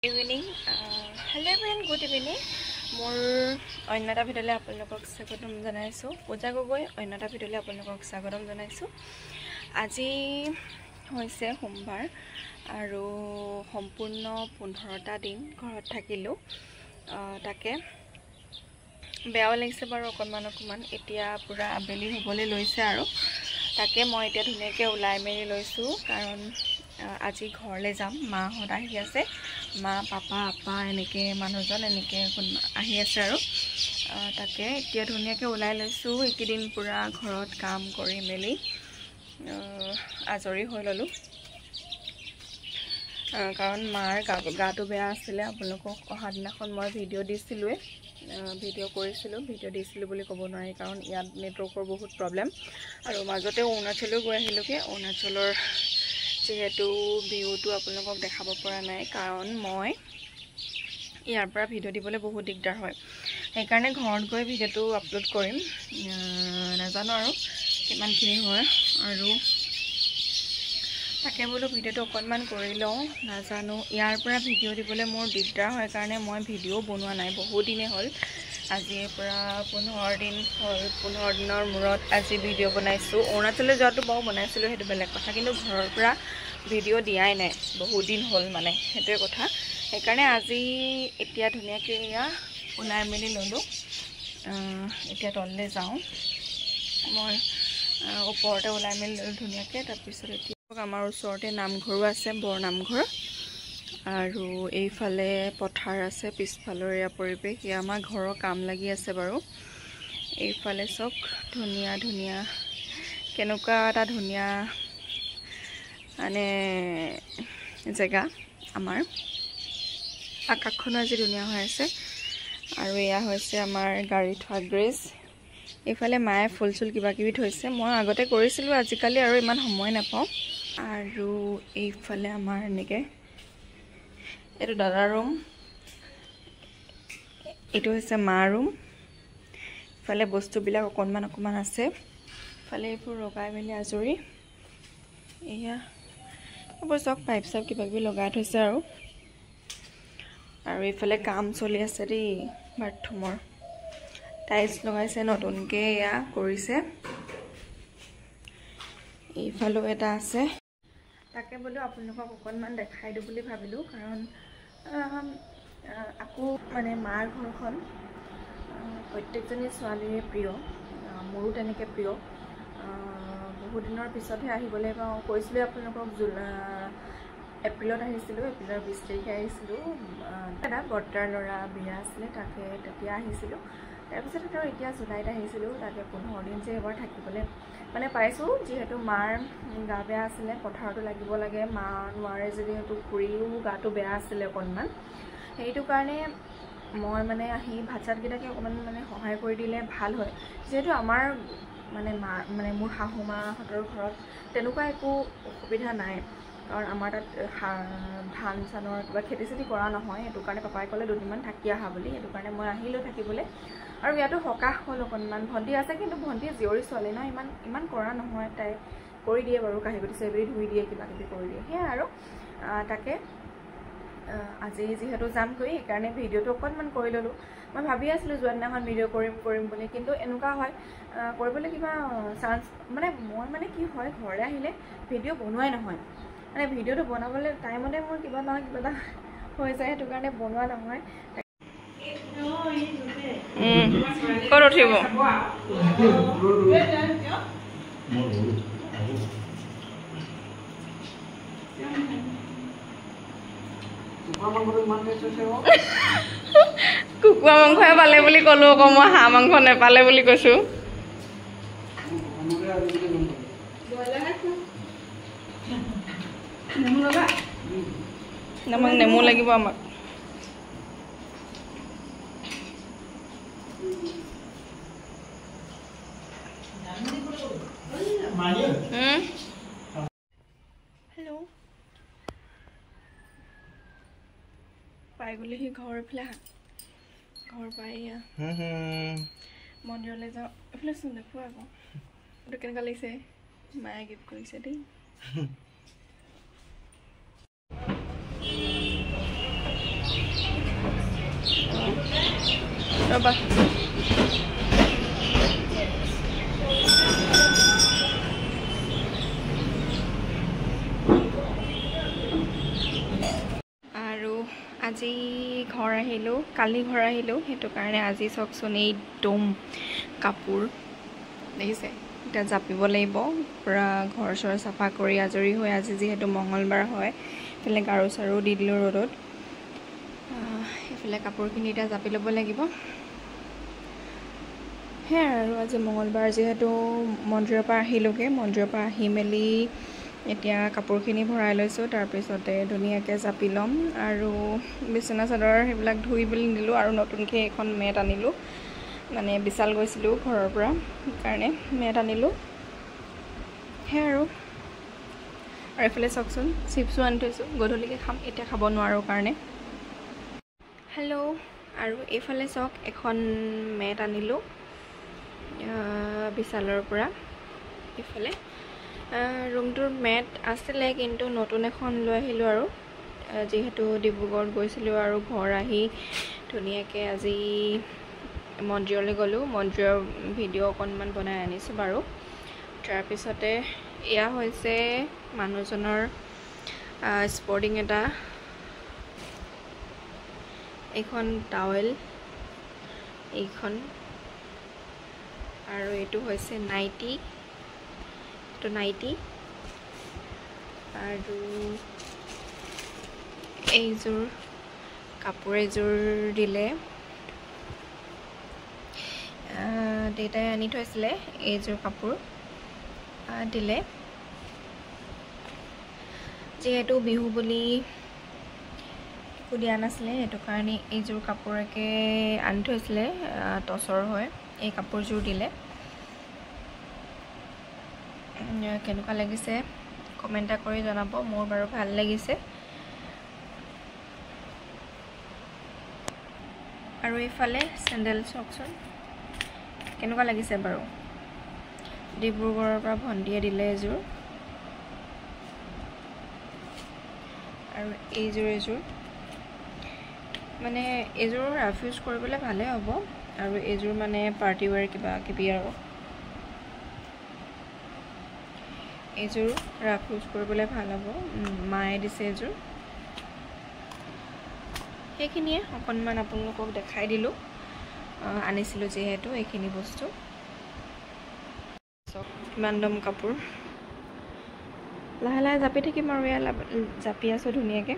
evening hello' everyone good evening মোৰ অন্য এটা ভিডিঅ'লৈ আপোনালোকক স্বাগতম জনাইছোঁ পূজা গগৈ অন্য এটা ভিডিঅ'লৈ আপোনালোকক স্বাগতম জনাইছোঁ আজি হৈছে সোমবাৰ আৰু সম্পূৰ্ণ 15টা দিন ঘৰত থাকিলোঁ তাকে বেয়াও লাগিছে বাৰু অকণমান এতিয়া পুৰা আবেলি হ'বলৈ লৈছে আৰু তাকে মই এতিয়া ধুনীয়াকৈ ওলাই মেলি লৈছোঁ কাৰণ আজি ঘৰলৈ যাম মাহঁত আহি আছে মা পাপা আপা এনেকৈ মানুহজন এনেকৈ আহি আছে আৰু তাকে এতিয়া ধুনীয়াকৈ ওলাই লৈছোঁ এইকেইদিন পুৰা ঘৰত কাম কৰি মেলি আজৰি হৈ ল'লোঁ কাৰণ মাৰ গাটো বেয়া আছিলে আপোনালোকক অহা দিনাখন মই ভিডিঅ' দিছিলোঁৱে ভিডিঅ' দিছিলোঁ বুলি ক'ব নোৱাৰি কাৰণ ইয়াত নেটৱৰ্কৰ বহুত প্ৰব্লেম আৰু মাজতে অৰুণাচললৈ গৈ আহিলোঁগৈ অৰুণাচলৰ যেহেতু ভিউটো আপোনালোকক দেখাব পৰা নাই কাৰণ মই ইয়াৰ পৰা ভিডিঅ' দিবলৈ বহুত দিগদাৰ হয় সেইকাৰণে ঘৰত গৈ ভিডিঅ'টো আপলোড কৰিম নাজানো আৰু কিমানখিনি হয় আৰু তাকে বোলো ভিডিঅ'টো অকণমান কৰি লওঁ নাজানো ইয়াৰ পৰা ভিডিঅ' দিবলৈ মোৰ দিগদাৰ হয় কাৰণে মই ভিডিঅ' বনোৱা নাই বহুত দিনেই হ'ল আজিৰ পৰা 15 দিন হ'ল 15 দিনৰ মূৰত আজি ভিডিঅ' বনাইছোঁ অৰুণাচললৈ যোৱাটো বাৰু বনাইছিলোঁ সেইটো বেলেগ কথা কিন্তু ঘৰৰ পৰা ভিডিঅ' দিয়াই নাই বহুত দিন হ'ল মানে সেইটোৱে কথা সেইকাৰণে আজি এতিয়া ধুনীয়াকৈ এয়া ওলাই মেলি ল'লোঁ এতিয়া তললৈ যাওঁ মই ওপৰতে ওলাই মেলি ল'লোঁ ধুনীয়াকৈ তাৰপিছত এতিয়া আমাৰ ওচৰতে নামঘৰো আছে বৰ নামঘৰ আৰু এইফালে পথাৰ আছে পিছফালৰ এয়া পৰিৱেশ এয়া আমাৰ ঘৰৰ কাম লাগি আছে বাৰু এইফালে চব ধুনীয়া ধুনীয়া কেনেকুৱা এটা ধুনীয়া মানে জেগা আমাৰ আকাশখনো আজি ধুনীয়া হৈ আছে আৰু এয়া হৈছে আমাৰ গাড়ী থোৱা গ্ৰেজ এইফালে মায়ে ফুল চুল কিবা কিবি থৈছে মই আগতে কৰিছিলোঁ আজিকালি আৰু ইমান সময় নাপাওঁ আৰু এইফালে আমাৰ এনেকৈ এইটো দাদা ৰুম এইটো হৈছে মা ৰুম ইফালে বস্তুবিলাক অকণমান আছে ইফালে এইবোৰ লগাই মেলি আজৰি এয়া এইবোৰ চব পাইপ চাইপ কিবা কিবি লগাই থৈছে আৰু এইফালে কাম চলি আছে দেই বাথৰুমৰ টাইলছ লগাইছে নতুনকৈ এয়া কৰিছে এইফালেও এটা আছে তাকে বোলো আপোনালোকক অকণমান দেখাই দিওঁ বুলি ভাবিলোঁ কাৰণ আকৌ মানে মাৰ ঘৰখন প্ৰত্যেকজনী ছোৱালীৰে প্ৰিয় মোৰো তেনেকৈ প্ৰিয় বহুত দিনৰ পিছতহে আহিবলৈ পাওঁ কৈছিলোঁ আপোনালোকক এপ্ৰিলত আহিছিলোঁ এপ্ৰিলৰ 20 তাৰিখে আহিছিলোঁ এটা বৰ্তাৰ ল'ৰা বিয়া আছিলে তাকে তেতিয়া আহিছিলোঁ তাৰপিছত আৰু এতিয়া জুলাইত আহিছিলোঁ তাকে 15 দিন যে এবাৰ থাকিবলৈ মানে পাইছোঁ যিহেতু মাৰ গা বেয়া আছিলে পথাৰতো লাগিব লাগে মা নোৱাৰে যিহেতু খুৰীও গাটো বেয়া আছিলে অকণমান সেইটো কাৰণে মই মানে আহি ভাত চাতকেইটাকে অকণমান মানে সহায় কৰি দিলে ভাল হয় যিহেতু আমাৰ মানে মোৰ শাহু মাহঁতৰ ঘৰত তেনেকুৱা একো অসুবিধা নাই কাৰণ আমাৰ তাত ধান চানৰ কিবা খেতি চেতি কৰা নহয় সেইটো কাৰণে পাপাই ক'লে দুদিনমান থাকি আহা বুলি সেইটো কাৰণে মই আহিলোঁ থাকিবলৈ আৰু ইয়াতো সকাহ হ'ল অকণমান ভণ্টি আছে কিন্তু ভণ্টি জীয়ৰী ছোৱালী ন ইমান কৰা নহয় তাই কৰি দিয়ে বাৰু কাঁহী বাতি চাহি বাতি ধুই দিয়ে কিবা কিবি কৰি দিয়ে সেয়াই আৰু তাকে আজি যিহেতু যামগৈ সেইকাৰণে ভিডিঅ'টো অকণমান কৰি ল'লোঁ মই ভাবি আছিলোঁ যোৱা দিনাখন ভিডিঅ' কৰিম বুলি কিন্তু এনেকুৱা হয় কৰিবলৈ কিবা চান্স মানে মই মানে কি হয় ঘৰলৈ আহিলে ভিডিঅ' বনোৱাই নহয় মানে ভিডিঅ'টো বনাবলৈ টাইমতে মোৰ কিবা নহয় কিবা এটা হৈ যায় সেইটো কাৰণে বনোৱা নহয় ক'ত উঠিব কুকুৰা মাংসহে পালে বুলি ক'লোঁ আকৌ মই হাঁহ মাংস নেপালে বুলি কৈছোঁ আমাক নেমু লাগিব আমাক হেল্ল' পাই গ'লেহি ঘৰ এইফালে ঘৰ পাই মন্দিৰলৈ যাওঁ এইফালে চোন দেখুৱা আকৌ এইটো কেনেকুৱা লাগিছে মায়ে গিফ্ট কৰিছে দেই ৰ'বা আৰু আজি ঘৰ আহিলোঁ কালি ঘৰ আহিলোঁ সেইটো কাৰণে আজি চাওকচোন এই দম কাপোৰ দেখিছে এতিয়া জাপিব লাগিব পূৰা ঘৰ চৰ চাফা কৰি আজৰি হৈ আজি যিহেতু মঙ্গলবাৰ হয় এইফালে গাৰু চাৰু দি দিলোঁ ৰ'দত এইফালে কাপোৰখিনি এতিয়া জাপি ল'ব লাগিব সেয়াই আৰু আজি মঙ্গলবাৰ যিহেতু মন্দিৰৰ পৰা আহিলোঁগৈ মন্দিৰৰ পৰা আহি মেলি এতিয়া কাপোৰখিনি ভৰাই লৈছোঁ তাৰপিছতে ধুনীয়াকৈ জাপি ল'ম আৰু বিচনা চাদৰ সেইবিলাক ধুই মেলি দিলোঁ আৰু নতুনকৈ এখন মেট আনিলোঁ মানে বিশাল গৈছিলোঁ ঘৰৰ পৰা সেইকাৰণে মেট আনিলোঁ সেয়াই আৰু এইফালে চাওকচোন চিপছো আনি থৈছোঁ গধূলিকৈ খাম এতিয়া খাব নোৱাৰোঁ কাৰণে হেল্ল' আৰু এইফালে চাওক এখন মেট আনিলোঁ বিশালৰ পৰা এইফালে ৰুমটোৰ মেট আছিলে কিন্তু নতুন এখন লৈ আহিলোঁ আৰু যিহেতু ডিব্ৰুগড়ত গৈছিলোঁ আৰু ঘৰ আহি ধুনীয়াকৈ আজি মন্দিৰলৈ গ'লোঁ মন্দিৰৰ ভিডিঅ' অকণমান বনাই আনিছোঁ বাৰু তাৰপিছতে এয়া হৈছে মানুহজনৰ স্পৰ্টিং এটা এইখন টাৱেল এইখন আৰু এইটো হৈছে নাইটি এইটো নাইটি আৰু এইযোৰ কাপোৰ এযোৰ দিলে দেউতাই আনি থৈছিলে এইযোৰ কাপোৰ দিলে যিহেতু বিহু বুলি একো দিয়া নাছিলে সেইটো কাৰণে এইযোৰ কাপোৰকে আনি থৈছিলে টচৰ হয় এই কাপোৰযোৰ দিলে কেনেকুৱা লাগিছে কমেণ্ট কৰি জনাব মোৰ বাৰু ভাল লাগিছে আৰু এইফালে চেণ্ডেল চাওকচোন কেনেকুৱা লাগিছে বাৰু ডিব্ৰুগড়ৰ পৰা ভণ্টিয়ে দিলে এযোৰ আৰু এইযোৰ মানে এইযোৰ ৰাফ ইউজ কৰিবলৈ ভালে হ'ব আৰু এইযোৰ মানে পাৰ্টি ৱেৰ কিবা কিবি আৰু এইযোৰ ৰাফ ইউজ কৰিবলৈ ভাল হ'ব মায়ে দিছে এযোৰ সেইখিনিয়ে অকণমান আপোনালোকক দেখাই দিলোঁ আনিছিলোঁ যিহেতু এইখিনি বস্তু কিমান দম কাপোৰ লাহে লাহে জাপি থাকিম আৰু এয়া জাপি আছোঁ ধুনীয়াকৈ